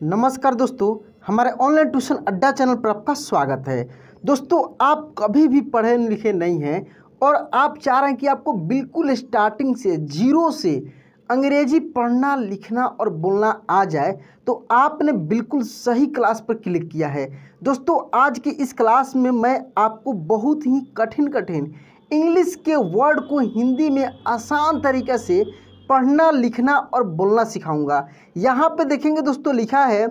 नमस्कार दोस्तों, हमारे ऑनलाइन ट्यूशन अड्डा चैनल पर आपका स्वागत है। दोस्तों, आप कभी भी पढ़े लिखे नहीं हैं और आप चाह रहे हैं कि आपको बिल्कुल स्टार्टिंग से जीरो से अंग्रेजी पढ़ना, लिखना और बोलना आ जाए, तो आपने बिल्कुल सही क्लास पर क्लिक किया है। दोस्तों, आज की इस क्लास में मैं आपको बहुत ही कठिन इंग्लिश के वर्ड को हिंदी में आसान तरीके से पढ़ना, लिखना और बोलना सिखाऊंगा। यहाँ पे देखेंगे दोस्तों, लिखा है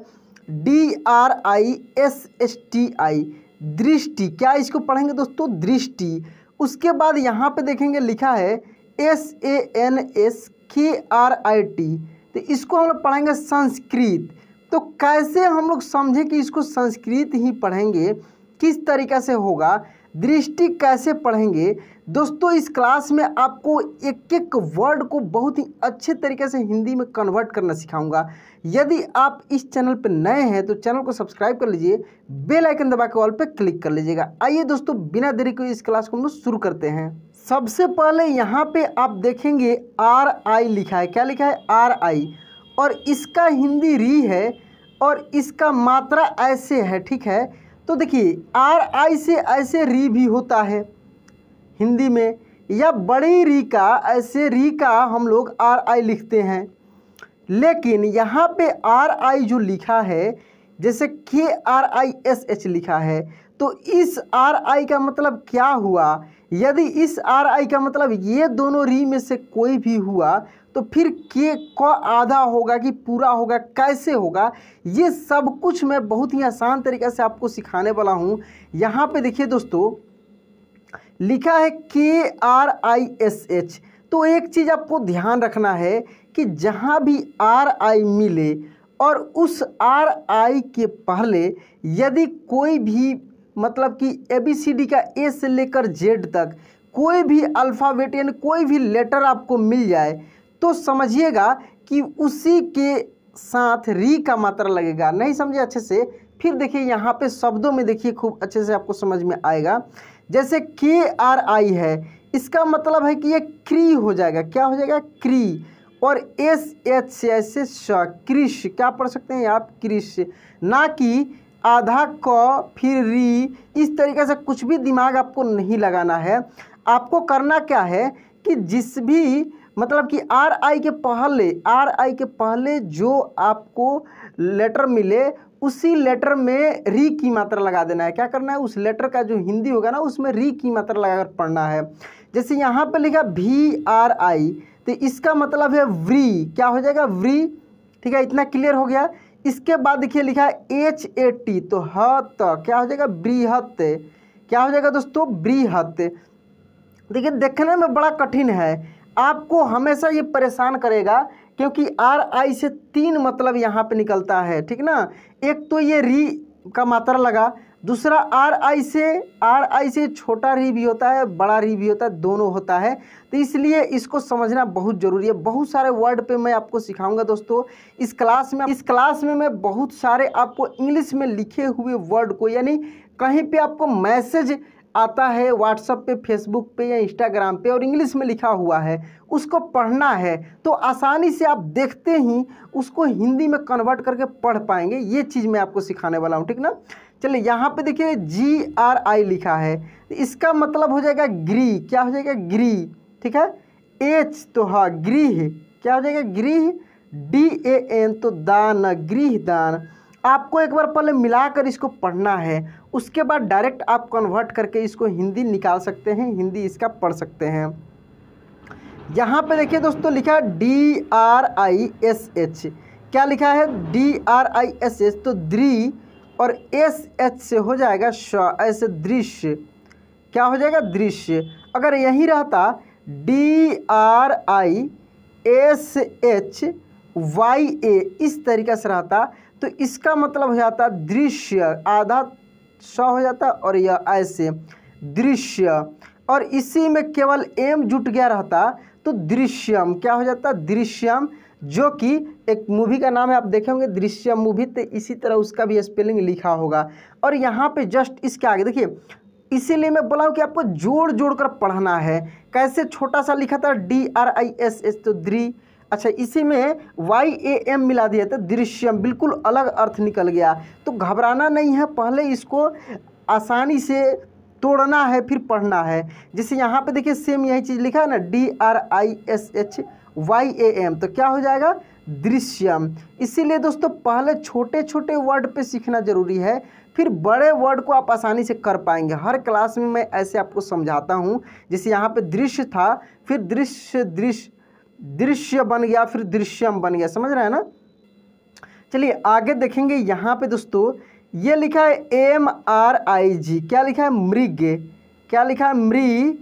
DRISHTI, दृष्टि। क्या इसको पढ़ेंगे दोस्तों? दृष्टि। उसके बाद यहाँ पे देखेंगे लिखा है SANSKRIT, तो इसको हम लोग पढ़ेंगे संस्कृत। तो कैसे हम लोग समझें कि इसको संस्कृत ही पढ़ेंगे, किस तरीक़े से होगा, दृष्टि कैसे पढ़ेंगे। दोस्तों, इस क्लास में आपको एक एक वर्ड को बहुत ही अच्छे तरीके से हिंदी में कन्वर्ट करना सिखाऊंगा। यदि आप इस चैनल पर नए हैं तो चैनल को सब्सक्राइब कर लीजिए, बेल आइकन दबा के ऑल पे क्लिक कर लीजिएगा। आइए दोस्तों, बिना देरी के इस क्लास को हम लोग शुरू करते हैं। सबसे पहले यहाँ पे आप देखेंगे RI लिखा है। क्या लिखा है? RI, और इसका हिंदी री है और इसका मात्रा ऐसे है, ठीक है। तो देखिए, RI से ऐसे री भी होता है हिंदी में, या बड़ी री का ऐसे री का हम लोग RI लिखते हैं। लेकिन यहाँ पे RI जो लिखा है, जैसे KRISH लिखा है, तो इस RI का मतलब क्या हुआ? यदि इस RI का मतलब ये दोनों री में से कोई भी हुआ तो फिर के को आधा होगा कि पूरा होगा, कैसे होगा, ये सब कुछ मैं बहुत ही आसान तरीके से आपको सिखाने वाला हूँ। यहाँ पे देखिए दोस्तों, लिखा है KRISH। तो एक चीज़ आपको ध्यान रखना है कि जहाँ भी RI मिले और उस RI के पहले यदि कोई भी मतलब कि ABCD का A से लेकर Z तक कोई भी अल्फ़ाबेट यानी कोई भी लेटर आपको मिल जाए तो समझिएगा कि उसी के साथ री का मात्रा लगेगा। नहीं समझे अच्छे से? फिर देखिए यहाँ पे शब्दों में देखिए, खूब अच्छे से आपको समझ में आएगा। जैसे KRI है, इसका मतलब है कि ये क्री हो जाएगा। क्या हो जाएगा? क्री। और SH से ऐसे कृष, क्या पढ़ सकते हैं आप? कृष। ना कि आधा क फिर री, इस तरीके से कुछ भी दिमाग आपको नहीं लगाना है। आपको करना क्या है कि जिस भी मतलब कि RI के पहले जो आपको लेटर मिले उसी लेटर में री की मात्रा लगा देना है। क्या करना है? उस लेटर का जो हिंदी होगा ना, उसमें री की मात्रा लगाकर पढ़ना है। जैसे यहाँ पे लिखा VRI, तो इसका मतलब है व्री। क्या हो जाएगा? व्री। ठीक है, इतना क्लियर हो गया। इसके बाद देखिए लिखा है HAT, तो हत, क्या हो जाएगा? बृहत। क्या हो जाएगा दोस्तों? बृहत। देखिए, देखने में बड़ा कठिन है, आपको हमेशा ये परेशान करेगा, क्योंकि RI से तीन मतलब यहाँ पे निकलता है, ठीक ना। एक तो ये री का मात्रा लगा, दूसरा RI से छोटा री भी होता है, बड़ा री भी होता है, दोनों होता है। तो इसलिए इसको समझना बहुत ज़रूरी है। बहुत सारे वर्ड पे मैं आपको सिखाऊंगा दोस्तों इस क्लास में मैं बहुत सारे आपको इंग्लिश में लिखे हुए वर्ड को, यानी कहीं पे आपको मैसेज आता है व्हाट्सएप पे, फेसबुक पे या इंस्टाग्राम पे और इंग्लिश में लिखा हुआ है, उसको पढ़ना है तो आसानी से आप देखते ही उसको हिंदी में कन्वर्ट करके पढ़ पाएंगे। ये चीज़ मैं आपको सिखाने वाला हूँ, ठीक ना। चलिए, यहाँ पे देखिए GRI लिखा है, इसका मतलब हो जाएगा ग्री। क्या हो जाएगा? ग्री। ठीक है। H तो हाँ, गृह। क्या हो जाएगा? गृह। DAN तो दान, गृह दान। आपको एक बार पहले मिलाकर इसको पढ़ना है, उसके बाद डायरेक्ट आप कन्वर्ट करके इसको हिंदी निकाल सकते हैं, हिंदी इसका पढ़ सकते हैं। यहाँ पे देखिए दोस्तों, लिखा है DRISH। क्या लिखा है? DRISH, तो द्री और SH से हो जाएगा श, ऐसे दृश्य। क्या हो जाएगा? दृश्य। अगर यही रहता DRISHYA, इस तरीके से रहता तो इसका मतलब हो जाता दृश्य, आधा स हो जाता और यह ऐसे दृश्य, और इसी में केवल एम जुट गया रहता तो दृश्यम। क्या हो जाता? दृश्यम, जो कि एक मूवी का नाम है, आप देखे होंगे दृश्यम मूवी, तो इसी तरह उसका भी स्पेलिंग लिखा होगा। और यहाँ पे जस्ट इसके आगे देखिए, इसीलिए मैं बोला हूँ कि आपको जोड़ जोड़ कर पढ़ना है। कैसे? छोटा सा लिखा था DRISH, तो द्री, अच्छा इसी में YAM मिला दिया तो दृश्यम, बिल्कुल अलग अर्थ निकल गया। तो घबराना नहीं है, पहले इसको आसानी से तोड़ना है फिर पढ़ना है। जैसे यहाँ पे देखिए सेम यही चीज़ लिखा है ना, DRISHYAM, तो क्या हो जाएगा दृश्यम। इसीलिए दोस्तों पहले छोटे छोटे वर्ड पे सीखना जरूरी है, फिर बड़े वर्ड को आप आसानी से कर पाएंगे। हर क्लास में मैं ऐसे आपको समझाता हूँ। जैसे यहाँ पे दृश्य था, फिर दृश्य बन गया, फिर दृश्यम बन गया, समझ रहे हैं ना। चलिए आगे देखेंगे। यहाँ पे दोस्तों ये लिखा है MRIG, क्या लिखा है मृग, क्या लिखा है मृग,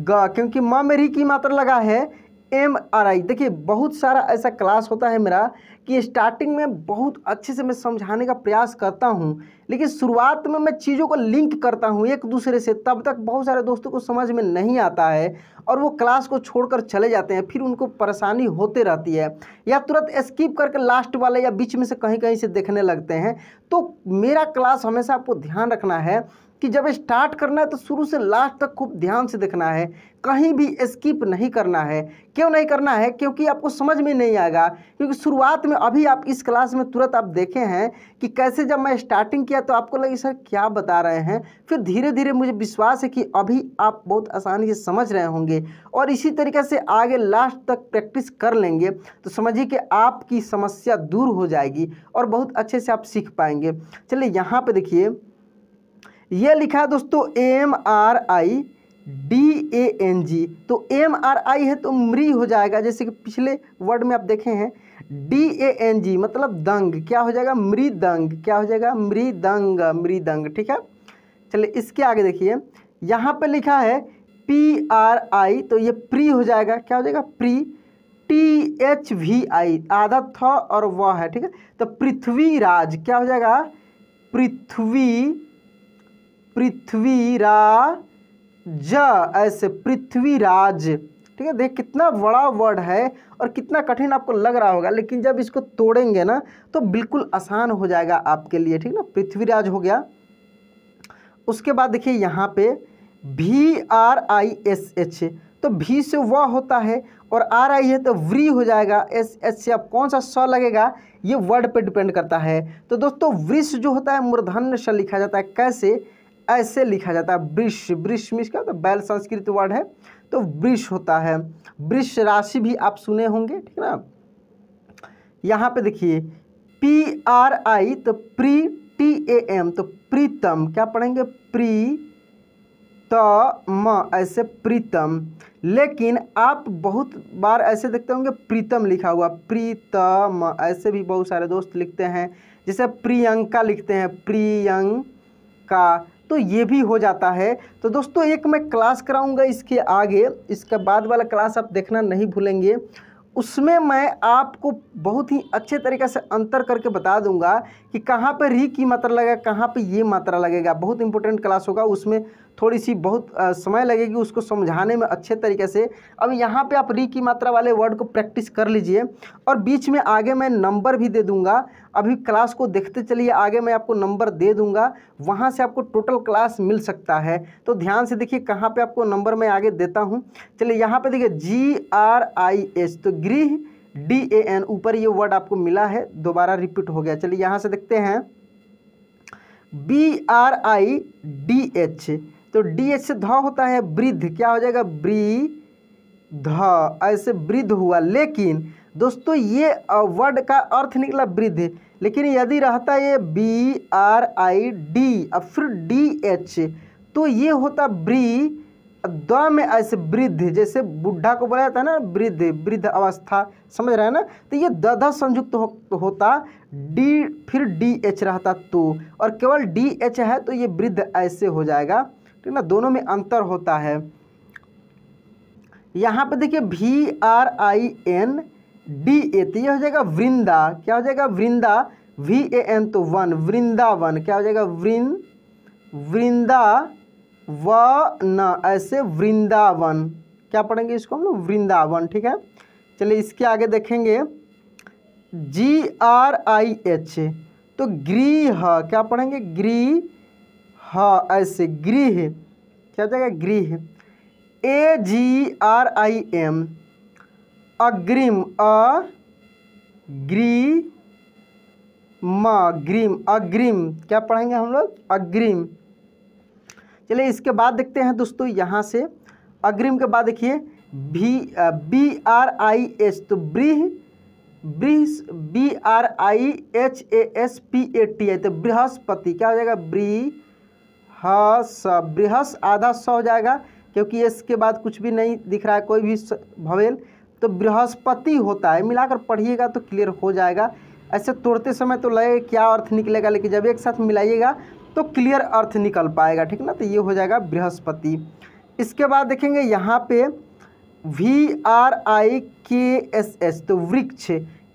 क्योंकि म में री की मात्रा लगा है MRI। देखिए बहुत सारा ऐसा क्लास होता है मेरा कि स्टार्टिंग में बहुत अच्छे से मैं समझाने का प्रयास करता हूं, लेकिन शुरुआत में मैं चीज़ों को लिंक करता हूं एक दूसरे से, तब तक बहुत सारे दोस्तों को समझ में नहीं आता है और वो क्लास को छोड़कर चले जाते हैं, फिर उनको परेशानी होते रहती है, या तुरंत स्किप करके लास्ट वाले या बीच में से कहीं कहीं से देखने लगते हैं। तो मेरा क्लास हमेशा आपको ध्यान रखना है कि जब स्टार्ट करना है तो शुरू से लास्ट तक खूब ध्यान से देखना है, कहीं भी स्किप नहीं करना है। क्यों नहीं करना है? क्योंकि आपको समझ में नहीं आएगा, क्योंकि शुरुआत में अभी आप इस क्लास में तुरंत आप देखे हैं कि कैसे जब मैं स्टार्टिंग किया तो आपको लगे सर क्या बता रहे हैं, फिर धीरे धीरे मुझे विश्वास है कि अभी आप बहुत आसानी से समझ रहे होंगे और इसी तरीके से आगे लास्ट तक प्रैक्टिस कर लेंगे तो समझिए कि आपकी समस्या दूर हो जाएगी और बहुत अच्छे से आप सीख पाएंगे। चलिए यहाँ पे देखिए ये लिखा है दोस्तों MRIDANG, तो MRI है तो मृ हो जाएगा, जैसे कि पिछले वर्ड में आप देखे हैं DANG मतलब दंग, क्या हो जाएगा मृदंग, क्या हो जाएगा मृदंग, मृदंग, ठीक है। चलिए इसके आगे देखिए यहाँ पे लिखा है PRI, तो ये प्री हो जाएगा, क्या हो जाएगा प्री, THVI आधा थ और वह है, ठीक है। तो पृथ्वीराज क्या हो जाएगा पृथ्वीराज, ऐसे पृथ्वीराज, ठीक है। देख कितना बड़ा वर्ड है और कितना कठिन आपको लग रहा होगा, लेकिन जब इसको तोड़ेंगे ना तो बिल्कुल आसान हो जाएगा आपके लिए, ठीक ना। पृथ्वीराज हो गया। उसके बाद देखिए यहाँ पे VRISH, तो भी से वह होता है और RI है तो व्री हो जाएगा, SH से अब कौन सा स लगेगा ये वर्ड पे डिपेंड करता है। तो दोस्तों वृष जो होता है मूर्धन्य स लिखा जाता है, कैसे ऐसे लिखा जाता है वृष, वृष में क्या होता है बैल संस्कृत वर्ड है तो वृष होता है। वृष राशि भी आप सुने होंगे, ठीक है ना। यहाँ पे देखिए PRI तो TAM तो प्रीतम, क्या पढ़ेंगे प्रीतम, ऐसे प्रीतम। लेकिन आप बहुत बार ऐसे देखते होंगे प्रीतम लिखा हुआ, प्रीतम ऐसे भी बहुत सारे दोस्त लिखते हैं, जैसे प्रियंका लिखते हैं प्रियंका, तो ये भी हो जाता है। तो दोस्तों एक मैं क्लास कराऊंगा इसके आगे, इसके बाद वाला क्लास आप देखना नहीं भूलेंगे, उसमें मैं आपको बहुत ही अच्छे तरीके से अंतर करके बता दूंगा कि कहाँ पे री की मात्रा लगेगा, कहाँ पे ये मात्रा लगेगा। बहुत इंपॉर्टेंट क्लास होगा, उसमें थोड़ी सी बहुत समय लगेगी उसको समझाने में अच्छे तरीके से। अब यहाँ पे आप री की मात्रा वाले वर्ड को प्रैक्टिस कर लीजिए और बीच में आगे मैं नंबर भी दे दूंगा। अभी क्लास को देखते चलिए, आगे मैं आपको नंबर दे दूंगा, वहाँ से आपको टोटल क्लास मिल सकता है। तो ध्यान से देखिए कहाँ पे आपको नंबर मैं आगे देता हूँ। चलिए यहाँ पे देखिए GRIS तो गृह, DAN ऊपर ये वर्ड आपको मिला है, दोबारा रिपीट हो गया। चलिए यहाँ से देखते हैं BRIDH, तो DH से ध होता है वृद्ध, क्या हो जाएगा वृद्ध, ऐसे वृद्ध हुआ। लेकिन दोस्तों ये वर्ड का अर्थ निकला वृद्ध, लेकिन यदि रहता ये BRID और फिर DH तो ये होता ब्री, द में ऐसे वृद्ध, जैसे बुढ़ा को बोला जाता है ना वृद्ध, वृद्ध अवस्था, समझ रहे हैं ना। तो ये द संयुक्त होता डी, फिर DH रहता तो, और केवल DH है तो ये वृद्ध ऐसे हो जाएगा, ठीक ना। दोनों में अंतर होता है। यहाँ पे देखिए VRINDA तो ये हो जाएगा वृंदा, क्या हो जाएगा वृंदा, VAN तो वन, वृंदावन, क्या हो जाएगा वृंदावन, ऐसे वृंदावन, क्या पढ़ेंगे इसको हम लोग वृंदावन, ठीक है। चलिए इसके आगे देखेंगे GRIH तो गृह, क्या पढ़ेंगे गृह, ऐसे गृह, क्या हो जाएगा गृह। AGRIM अग्रिम, अग्रिम क्या पढ़ेंगे हम लोग? अग्रिम। चलिए इसके बाद देखते हैं दोस्तों, यहाँ से अग्रिम के बाद देखिए BRIH, तो BRIHASPATI, तो बृहस्पति क्या हो जाएगा? बृहस आधा स हो जाएगा क्योंकि एस के बाद कुछ भी नहीं दिख रहा है, कोई भी भवेल, तो बृहस्पति होता है। मिलाकर पढ़िएगा तो क्लियर हो जाएगा। ऐसे तोड़ते समय तो लगेगा क्या अर्थ निकलेगा, लेकिन जब एक साथ मिलाइएगा तो क्लियर अर्थ निकल पाएगा, ठीक ना। तो ये हो जाएगा बृहस्पति। इसके बाद देखेंगे यहाँ पे VRIKSH, तो वृक्ष,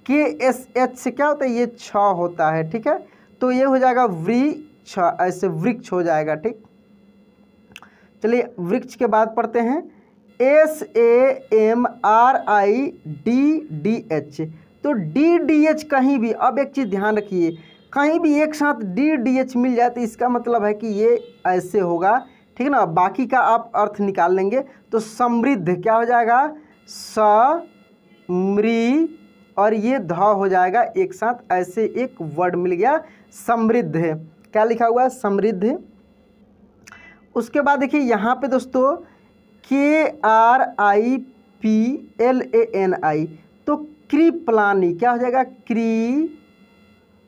KSH से क्या होता है? ये 6 होता है, ठीक है। तो ये हो जाएगा वृक्ष, ऐसे वृक्ष हो जाएगा, ठीक। चलिए वृक्ष के बाद पढ़ते हैं SAMRIDDH, तो DDH कहीं भी, अब एक चीज़ ध्यान रखिए, कहीं भी एक साथ DDH मिल जाए तो इसका मतलब है कि ये ऐसे होगा, ठीक है ना। बाकी का आप अर्थ निकाल लेंगे। तो समृद्ध क्या हो जाएगा? समृ, और ये ध हो जाएगा एक साथ, ऐसे एक वर्ड मिल गया समृद्ध है। क्या लिखा हुआ है? समृद्ध। उसके बाद देखिए यहाँ पे दोस्तों KRIPLANI, तो कृपलानी क्या हो जाएगा?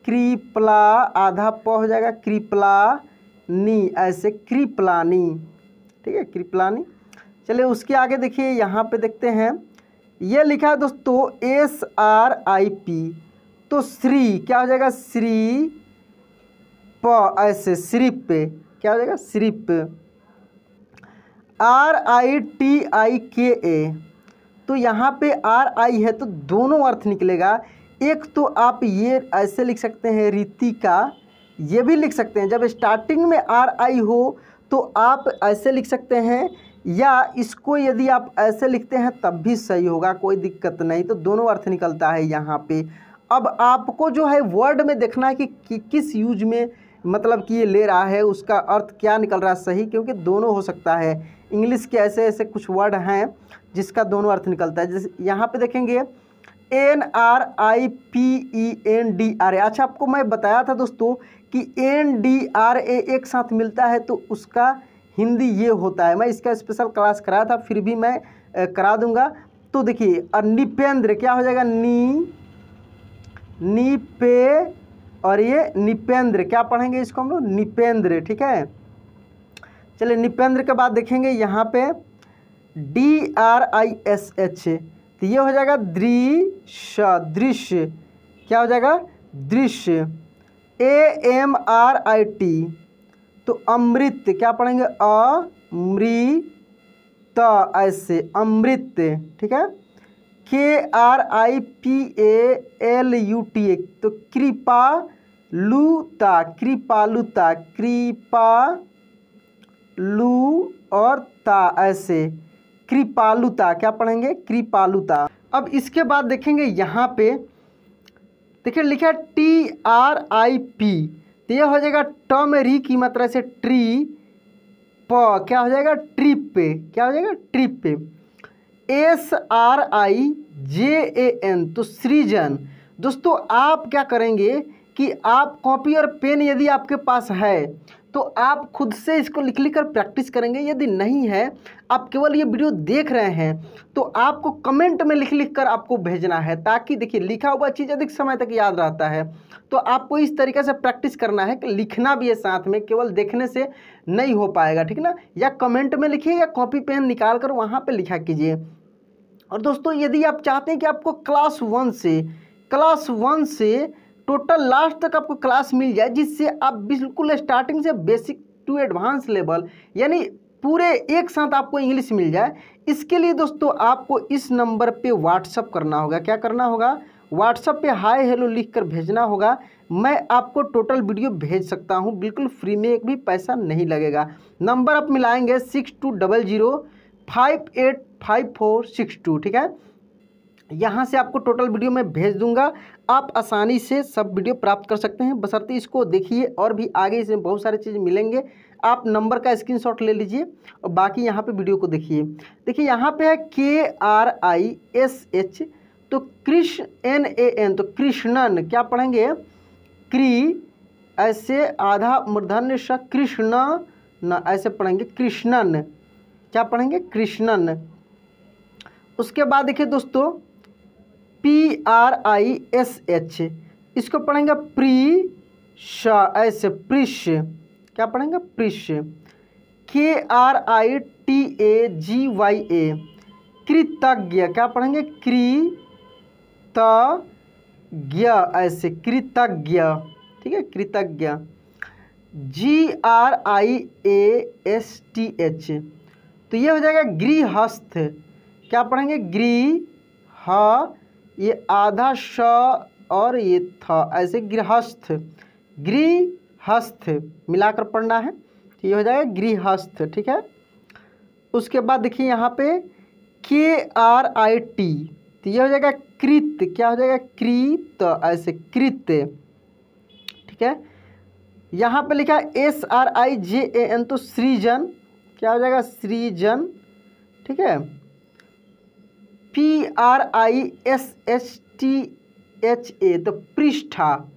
कृपला आधा प हो जाएगा, कृपलानी, ऐसे कृपलानी, ठीक है, कृपलानी। चलिए उसके आगे देखिए, यहाँ पे देखते हैं ये लिखा है दोस्तों SRIP, तो श्री क्या हो जाएगा? श्री प, ऐसे सिरिप पे क्या हो जाएगा? सिरिप। RITIKA, तो यहाँ पे RI है तो दोनों अर्थ निकलेगा। एक तो आप ये ऐसे लिख सकते हैं रीतिका, ये भी लिख सकते हैं। जब स्टार्टिंग में RI हो तो आप ऐसे लिख सकते हैं, या इसको यदि आप ऐसे लिखते हैं तब भी सही होगा, कोई दिक्कत नहीं। तो दोनों अर्थ निकलता है यहाँ पे। अब आपको जो है वर्ड में देखना है कि किस यूज में मतलब कि ये ले रहा है, उसका अर्थ क्या निकल रहा है सही, क्योंकि दोनों हो सकता है। इंग्लिश के ऐसे ऐसे कुछ वर्ड हैं जिसका दोनों अर्थ निकलता है। जैसे यहाँ पे देखेंगे NRIPENDRA। अच्छा, आपको मैं बताया था दोस्तों कि NDRA एक साथ मिलता है तो उसका हिंदी ये होता है। मैं इसका स्पेशल क्लास कराया था, फिर भी मैं करा दूंगा। तो देखिए निपेंद्र क्या हो जाएगा? नीपे, और ये निपेंद्र क्या पढ़ेंगे इसको हम लोग? निपेंद्र, ठीक है। चलिए निपेंद्र के बाद देखेंगे यहाँ पे DRISH, तो ये हो जाएगा दृश्य, क्या हो जाएगा? दृश्य। AMRIT, तो अमृत क्या पढ़ेंगे? अमृत, ऐसे अमृत, ठीक है। KRIPALUTA, तो कृपालुता, कृपालु और ता, ऐसे कृपालुता क्या पढ़ेंगे? कृपालुता। अब इसके बाद देखेंगे यहाँ पे देखिए लिखा है TRIP, तो यह हो जाएगा ट में री की मात्रा से ट्री, प क्या हो जाएगा? ट्रिप पे, क्या हो जाएगा? ट्रिप पे। SRIJAN, तो सृजन। दोस्तों आप क्या करेंगे कि आप कॉपी और पेन यदि आपके पास है तो आप खुद से इसको लिख लिख कर प्रैक्टिस करेंगे। यदि नहीं है, आप केवल ये वीडियो देख रहे हैं, तो आपको कमेंट में लिख लिख कर आपको भेजना है, ताकि देखिए लिखा हुआ चीज़ अधिक समय तक याद रहता है। तो आपको इस तरीके से प्रैक्टिस करना है कि लिखना भी है साथ में, केवल देखने से नहीं हो पाएगा, ठीक ना। या कमेंट में लिखिए या कॉपी पेन निकाल कर वहाँ पर लिखा कीजिए। और दोस्तों यदि आप चाहते हैं कि आपको क्लास 1 से टोटल लास्ट तक आपको क्लास मिल जाए, जिससे आप बिल्कुल स्टार्टिंग से बेसिक टू एडवांस लेवल यानी पूरे एक साथ आपको इंग्लिश मिल जाए, इसके लिए दोस्तों आपको इस नंबर पे व्हाट्सअप करना होगा। क्या करना होगा? व्हाट्सअप पे हाय हेलो लिख कर भेजना होगा। मैं आपको टोटल वीडियो भेज सकता हूँ बिल्कुल फ्री में, एक भी पैसा नहीं लगेगा। नंबर आप मिलाएंगे 6200585462, ठीक है। यहाँ से आपको टोटल वीडियो मैं भेज दूंगा। आप आसानी से सब वीडियो प्राप्त कर सकते हैं, बशर्ते इसको देखिए और भी आगे इसमें बहुत सारी चीज़ मिलेंगे। आप नंबर का स्क्रीनशॉट ले लीजिए और बाकी यहाँ पे वीडियो को देखिए। देखिए यहाँ पे है KRISH, तो कृष्ण NAN, तो कृष्णन क्या पढ़ेंगे, क्री ऐसे आधा मूर्धन्य स कृष्ण न ऐसे पढ़ेंगे, कृष्णन क्या पढ़ेंगे, कृष्णन। उसके बाद देखिए दोस्तों PRISH, इसको पढ़ेंगे प्रीश ऐसे प्रिश क्या पढ़ेंगे, प्रिश। KRITAGYA कृतज्ञ क्या पढ़ेंगे, कृतज्ञ ऐसे कृतज्ञ, ठीक है, कृतज्ञ। GRIASTH, तो ये हो जाएगा गृहस्थ, क्या पढ़ेंगे, गृह, ये आधा श और ये था ऐसे गृहस्थ, गृहस्थ मिलाकर पढ़ना है, तो ये हो जाएगा गृहस्थ, ठीक है। उसके बाद देखिए यहाँ पे KRIT, तो ये हो जाएगा कृत, क्या हो जाएगा, कृत ऐसे कृत, ठीक है। यहाँ पे लिखा SRIJAN, तो सृजन क्या हो जाएगा, सृजन, ठीक है। PRISHTHA, तो पृष्ठा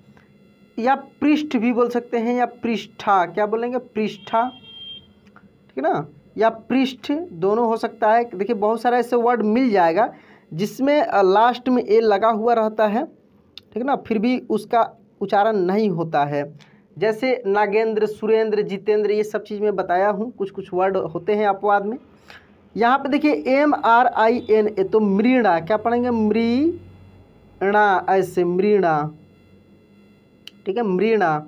या पृष्ठ भी बोल सकते हैं, या पृष्ठा क्या बोलेंगे, पृष्ठा, ठीक है ना, या पृष्ठ दोनों हो सकता है। देखिए बहुत सारा ऐसे वर्ड मिल जाएगा जिसमें लास्ट में ए लगा हुआ रहता है, ठीक है ना, फिर भी उसका उच्चारण नहीं होता है। जैसे नागेंद्र, सुरेंद्र, जितेंद्र, ये सब चीज़ मैं बताया हूँ, कुछ कुछ वर्ड होते हैं अपवाद में। यहाँ पे देखिए MRINA, तो मृणा क्या पढ़ेंगे, मृणा ऐसे मृणा, ठीक है, मृणा।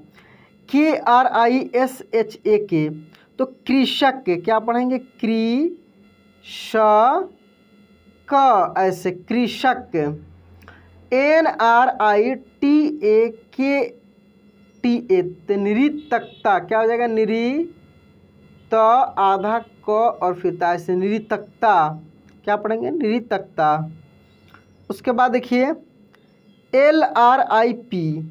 KRISHAK, तो कृषक क्या पढ़ेंगे, कृषक ऐसे कृषक। NRITAKTA, तो निरीतकता क्या हो जाएगा, निरीत आधा क और फिर ता ऐसे निरीतकता क्या पढ़ेंगे, निरीतकता। उसके बाद देखिए LRIP,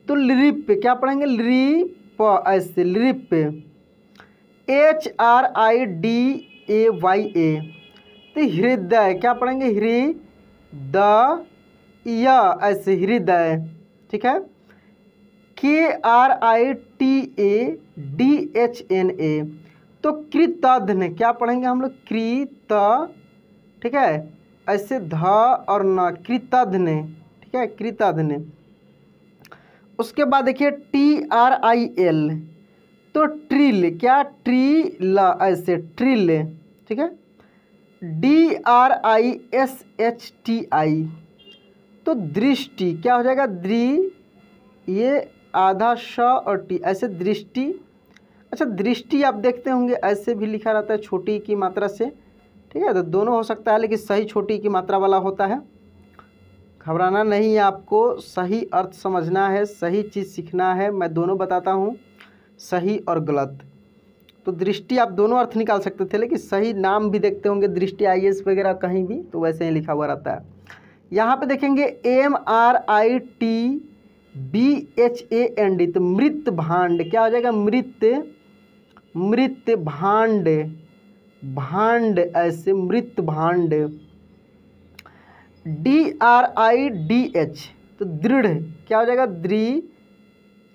तो लिरिप क्या पढ़ेंगे, लिरिप ऐसे लिरिप। HRIDAYA, तो हृदय क्या पढ़ेंगे, हृदय ऐसे हृदय, ठीक है। KRITADHNA, तो कृतघ्न क्या पढ़ेंगे हम लोग, कृत, ठीक है, ऐसे ध और न, कृतघ्न, ठीक है, कृतघ्न। उसके बाद देखिए TRIL, तो ट्रिल क्या, ट्रिल ऐसे ट्रिल, ठीक है। DRISHTI, तो दृष्टि क्या हो जाएगा, ये आधा श और टी ऐसे दृष्टि। अच्छा दृष्टि आप देखते होंगे ऐसे भी लिखा रहता है छोटी की मात्रा से, ठीक है, तो दोनों हो सकता है, लेकिन सही छोटी की मात्रा वाला होता है। घबराना नहीं है, आपको सही अर्थ समझना है, सही चीज़ सीखना है। मैं दोनों बताता हूँ, सही और गलत। तो दृष्टि आप दोनों अर्थ निकाल सकते थे, लेकिन सही नाम भी देखते होंगे, दृष्टि IAS वगैरह कहीं भी, तो वैसे ही लिखा हुआ रहता है। यहाँ पे देखेंगे MRITBHAND, तो मृत भांड क्या हो जाएगा, मृत भांड, भांड ऐसे मृत भांड। DRIDH, तो दृढ़ क्या हो जाएगा, दृढ़,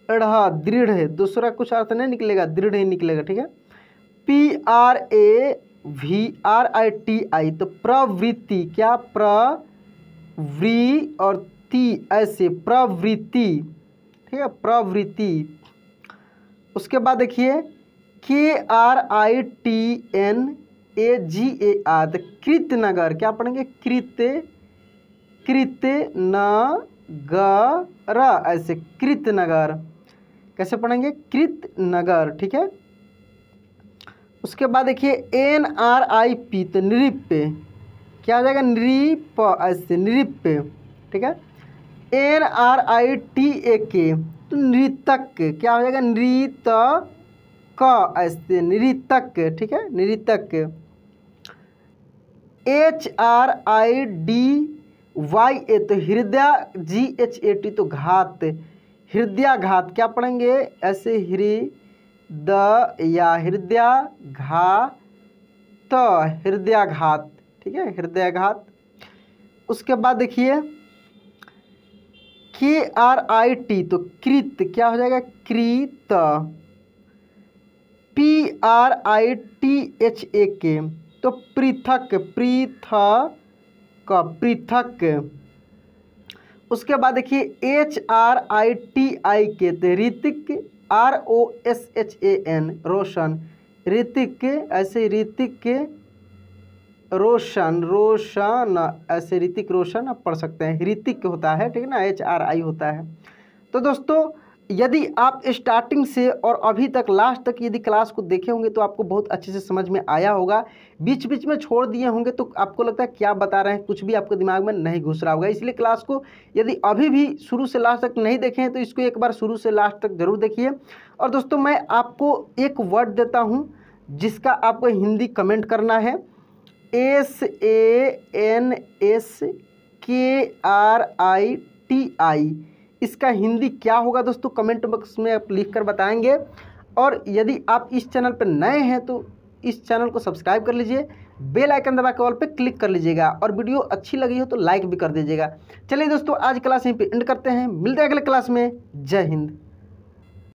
दृढ़, दूसरा कुछ अर्थ नहीं निकलेगा, दृढ़ ही निकलेगा, ठीक है। PRAVRITI, तो प्रवृत्ति क्या, प्रवृ और ती ऐसे प्रवृत्ति, ठीक है, प्रवृत्ति। उसके बाद देखिए KRITNAGAR, तो कृतनगर क्या पढ़ेंगे, कृतनगर ऐसे कृतनगर, कैसे पढ़ेंगे, कृतनगर, ठीक है। उसके बाद देखिए NRIP, तो नृप क्या हो जाएगा, नृप ऐसे नृप, ठीक है। NRITAK, तो नृतक क्या हो जाएगा, नृतक ऐसे नृतक, ठीक है, नृतक। HRIDYA, YA तो हृदय, GHAT तो घात, हृदयाघात क्या पढ़ेंगे ऐसे या हृदयाघात, हृदयाघात, ठीक है, हृदयाघात। उसके बाद देखिए KRIT तो कृत क्या हो जाएगा कृत, PRITHAK तो पृथक, पृथक। उसके बाद देखिए HRITIK तो ऋतिक, ROSHAN रोशन, ऋतिक ऐसे ऋतिक रोशन, ऐसे ऋतिक रोशन आप पढ़ सकते हैं, ऋतिक होता है, ठीक है ना, HRI होता है। तो दोस्तों यदि आप स्टार्टिंग से और अभी तक लास्ट तक यदि क्लास को देखे होंगे तो आपको बहुत अच्छे से समझ में आया होगा। बीच बीच में छोड़ दिए होंगे तो आपको लगता है क्या बता रहे हैं, कुछ भी आपके दिमाग में नहीं घुस रहा होगा। इसलिए क्लास को यदि अभी भी शुरू से लास्ट तक नहीं देखे हैं तो इसको एक बार शुरू से लास्ट तक जरूर देखिए। और दोस्तों मैं आपको एक वर्ड देता हूँ जिसका आपको हिंदी कमेंट करना है, SANSKRITI, इसका हिंदी क्या होगा दोस्तों कमेंट बॉक्स में आप लिख कर बताएंगे। और यदि आप इस चैनल पर नए हैं तो इस चैनल को सब्सक्राइब कर लीजिए, बेल आइकन दबा के ऑल पे क्लिक कर लीजिएगा, और वीडियो अच्छी लगी हो तो लाइक भी कर दीजिएगा। चलिए दोस्तों आज क्लास यहीं पे एंड करते हैं, मिलते हैं अगले क्लास में। जय हिंद।